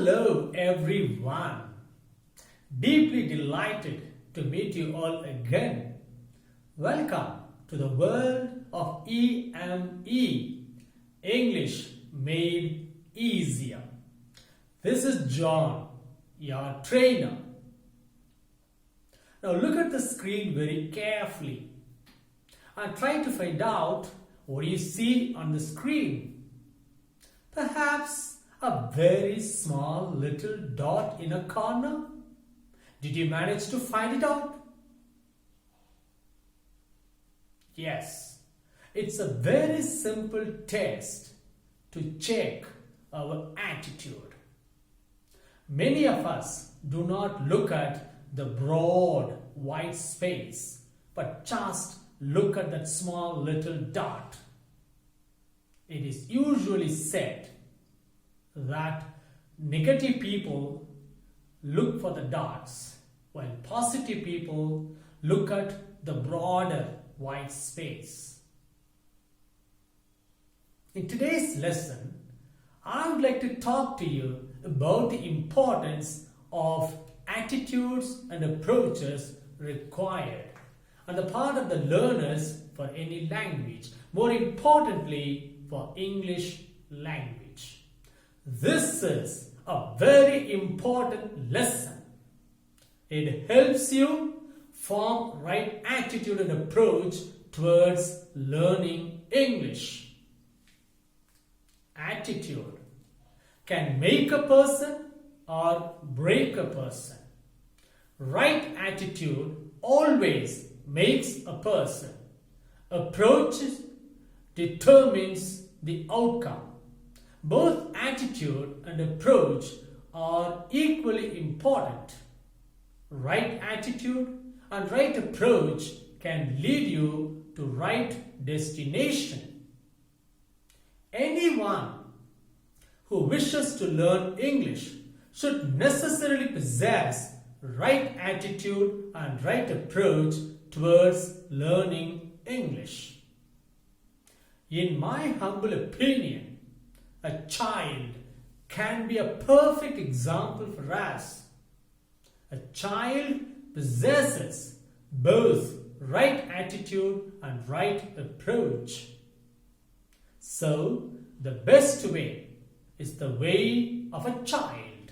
Hello everyone. Deeply delighted to meet you all again. Welcome to the world of EME, English Made Easier. This is John, your trainer. Now look at the screen very carefully and try to find out what you see on the screen. Perhaps a very small little dot in a corner. Did you manage to find it out? Yes, it's a very simple test to check our attitude. Many of us do not look at the broad white space, but just look at that small little dot. It is usually said that negative people look for the dots, while positive people look at the broader white space. In today's lesson, I would like to talk to you about the importance of attitudes and approaches required on the part of the learners for any language, more importantly for English language. This is a very important lesson. It helps you form right attitude and approach towards learning English. Attitude can make a person or break a person. Right attitude always makes a person. Approach determines the outcome. Both attitude and approach are equally important. Right attitude and right approach can lead you to right destination. Anyone who wishes to learn English should necessarily possess right attitude and right approach towards learning English. In my humble opinion, a child can be a perfect example for us. A child possesses both right attitude and right approach. So, the best way is the way of a child.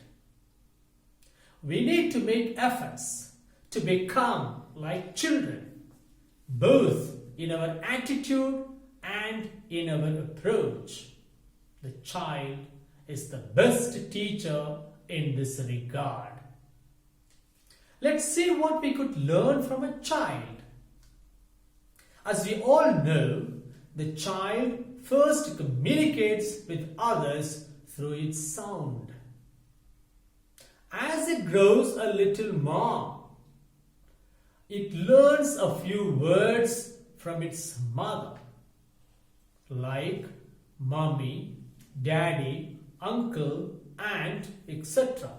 We need to make efforts to become like children, both in our attitude and in our approach. The child is the best teacher in this regard. Let's see what we could learn from a child. As we all know, the child first communicates with others through its sound. As it grows a little more, it learns a few words from its mother, like mommy, daddy, uncle, aunt, etc.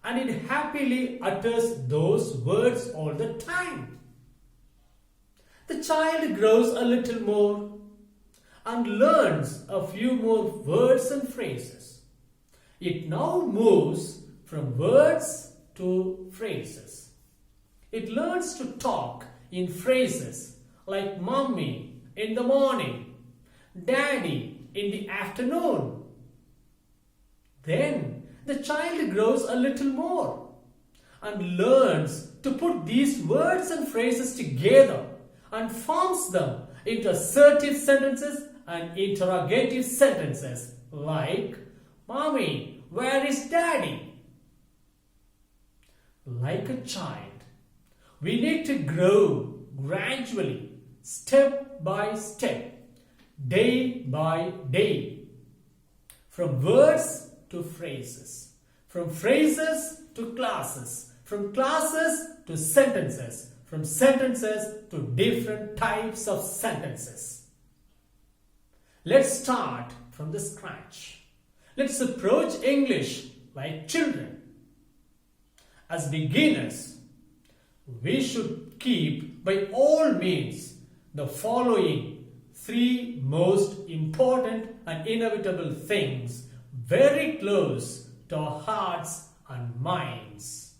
And it happily utters those words all the time. The child grows a little more and learns a few more words and phrases. It now moves from words to phrases. It learns to talk in phrases like mommy in the morning, daddy in the afternoon. Then the child grows a little more and learns to put these words and phrases together and forms them into assertive sentences and interrogative sentences like, mommy, where is daddy? Like a child, we need to grow gradually, step by step, day by day, from words to phrases, from phrases to classes, from classes to sentences, from sentences to different types of sentences. Let's start from the scratch. Let's approach English like children. As beginners, we should keep by all means the following three most important and inevitable things very close to our hearts and minds,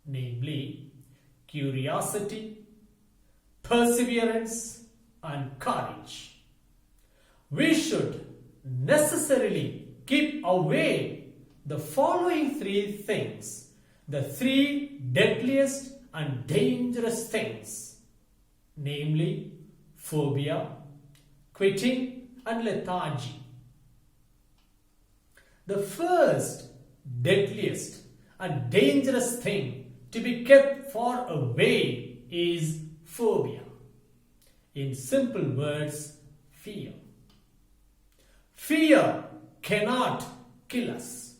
namely curiosity, perseverance, and courage. We should necessarily keep away the following three things, the three deadliest and dangerous things, namely phobia, quitting, and lethargy. The first deadliest and dangerous thing to be kept far away is phobia. In simple words, fear. Fear cannot kill us,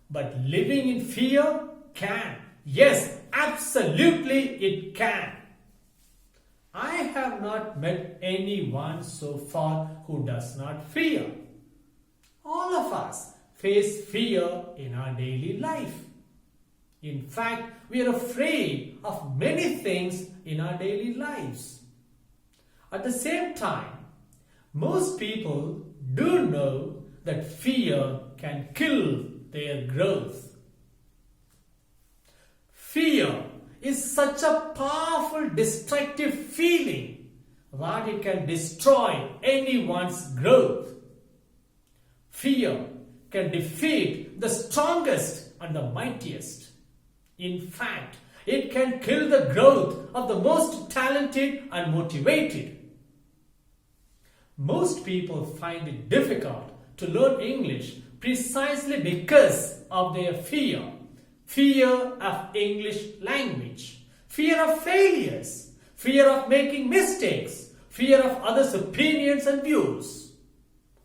but living in fear can. Yes, absolutely it can. I have not met anyone so far who does not fear. All of us face fear in our daily life. In fact, we are afraid of many things in our daily lives. At the same time, most people do know that fear can kill their growth. Fear is such a powerful destructive feeling that it can destroy anyone's growth. Fear can defeat the strongest and the mightiest. In fact, it can kill the growth of the most talented and motivated. Most people find it difficult to learn English precisely because of their fear. Fear of English language, fear of failures, fear of making mistakes, fear of others' opinions and views.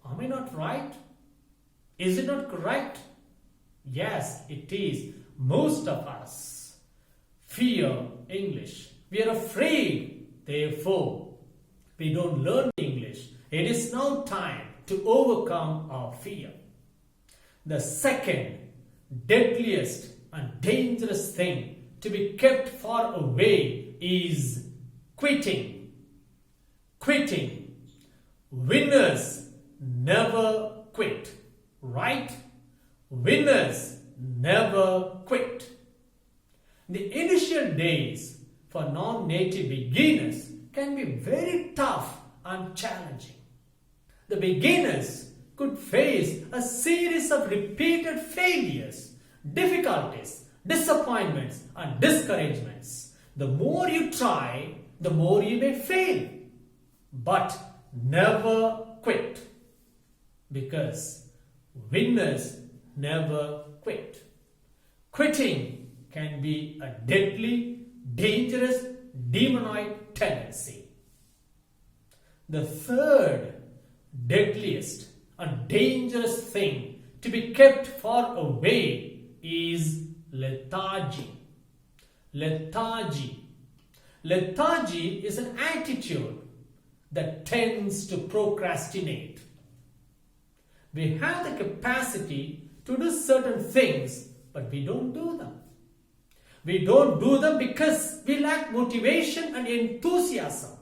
Am I not right? Is it not correct? Yes, it is. Most of us fear English. We are afraid, therefore, we don't learn English. It is now time to overcome our fear. The second deadliest and dangerous thing to be kept far away is quitting. Quitting. Winners never quit, right? Winners never quit. The initial days for non-native beginners can be very tough and challenging. The beginners could face a series of repeated failures, difficulties, disappointments, and discouragements. The more you try, the more you may fail. But never quit, because winners never quit. Quitting can be a deadly, dangerous, demonoid tendency. The third deadliest and dangerous thing to be kept far away is lethargy. Lethargy. Lethargy is an attitude that tends to procrastinate. We have the capacity to do certain things, but we don't do them. We don't do them because we lack motivation and enthusiasm.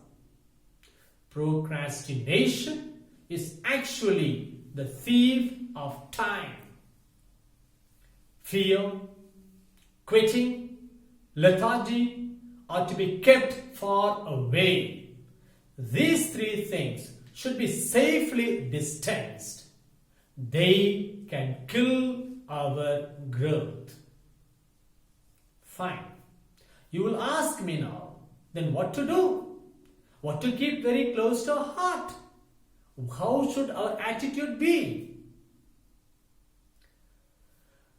Procrastination is actually the thief of time. Fear, quitting, lethargy are to be kept far away. These three things should be safely distanced. They can kill our growth. Fine. You will ask me now, then what to do? What to keep very close to our heart? How should our attitude be?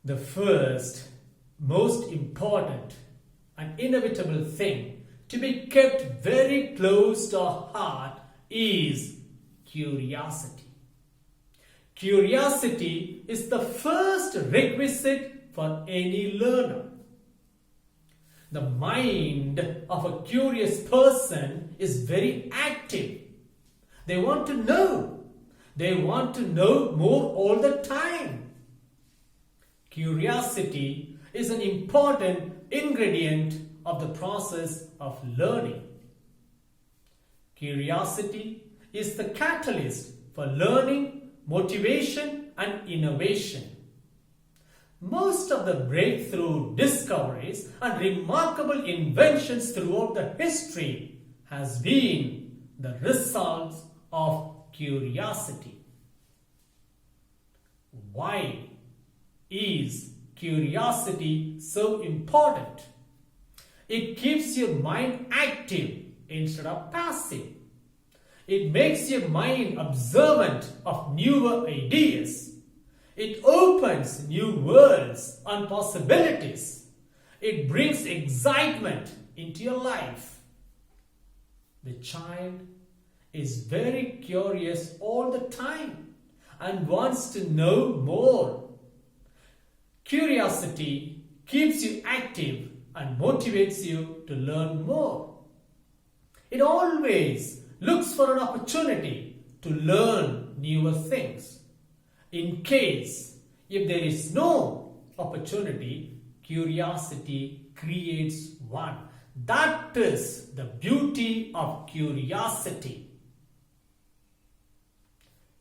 The first, most important and inevitable thing to be kept very close to our heart is curiosity. Curiosity is the first requisite for any learner. The mind of a curious person is very active. They want to know. They want to know more all the time. Curiosity is an important ingredient of the process of learning. Curiosity is the catalyst for learning, motivation, and innovation. Most of the breakthrough discoveries and remarkable inventions throughout the history has been the results of curiosity. Why is curiosity so important? It keeps your mind active instead of passive. It makes your mind observant of newer ideas. It opens new worlds and possibilities. It brings excitement into your life. The child is very curious all the time and wants to know more. Curiosity keeps you active and motivates you to learn more. It always looks for an opportunity to learn newer things. In case if there is no opportunity, curiosity creates one. That is the beauty of curiosity.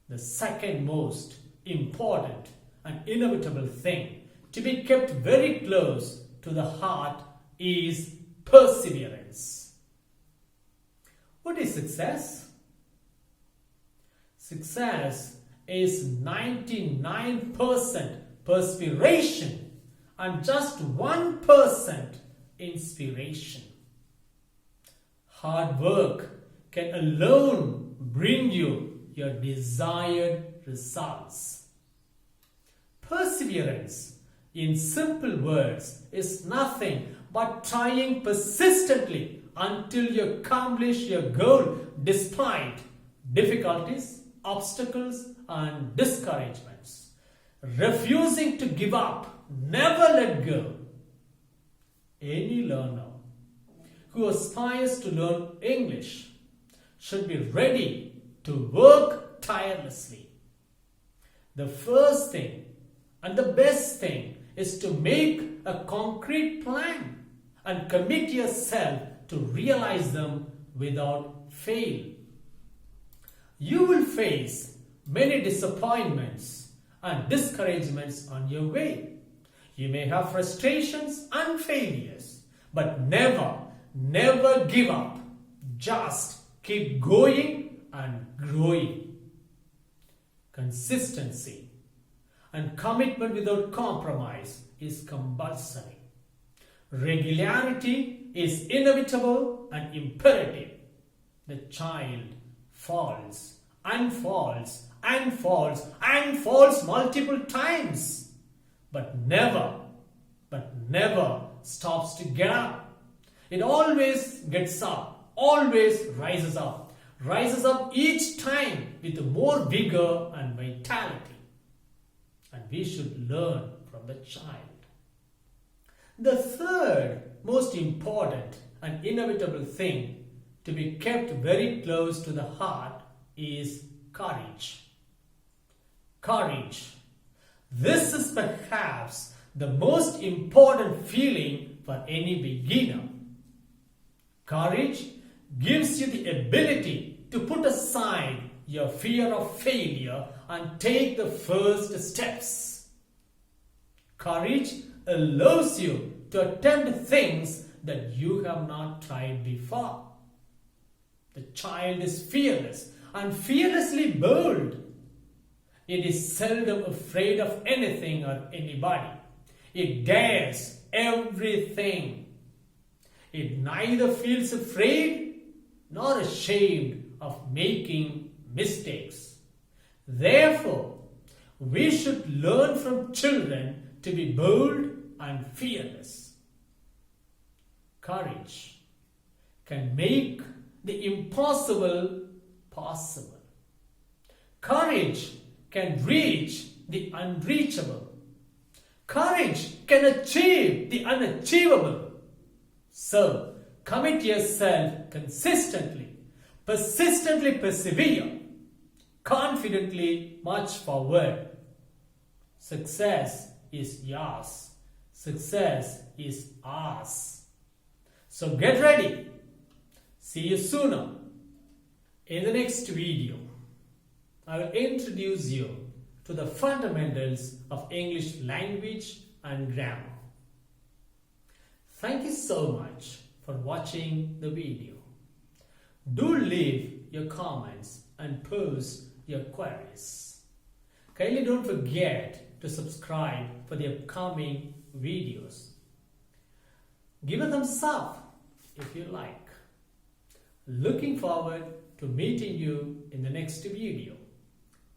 The second most important and inevitable thing to be kept very close to the heart is perseverance. What is success? Success is 99% perspiration and just 1% inspiration. Hard work can alone bring you your desired results. Perseverance, in simple words, is nothing but trying persistently until you accomplish your goal despite difficulties, obstacles, and discouragements. Refusing to give up, never let go. Any learner who aspires to learn English should be ready to work tirelessly. The first thing and the best thing is to make a concrete plan and commit yourself to realize them without fail. You will face many disappointments and discouragements on your way. You may have frustrations and failures, but never give up. Just keep going and growing. Consistency and commitment without compromise is compulsory. Regularity is inevitable and imperative. The child falls and falls and falls and falls multiple times, but never stops to get up. It always gets up, always rises up each time with more vigor and vitality. And we should learn from the child. The third most important and inevitable thing to be kept very close to the heart is courage. Courage. This is perhaps the most important feeling for any beginner. Courage gives you the ability to put aside your fear of failure and take the first steps. Courage allows you to attempt things that you have not tried before. The child is fearless and fearlessly bold. It is seldom afraid of anything or anybody. It dares everything. It neither feels afraid nor ashamed of making mistakes. Therefore, we should learn from children to be bold and fearless. Courage can make the impossible possible. Courage can reach the unreachable. Courage can achieve the unachievable. So, commit yourself consistently, persistently persevere, confidently march forward. Success is yours. Success is ours. So get ready. See you sooner. In the next video, I will introduce you to the fundamentals of English language and grammar. Thank you so much for watching the video. Do leave your comments and pose your queries. Kindly don't forget to subscribe for the upcoming videos. Give a thumbs up if you like. Looking forward to meeting you in the next video.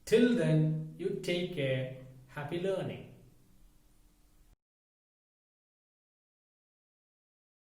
Till then, you take care. Happy learning.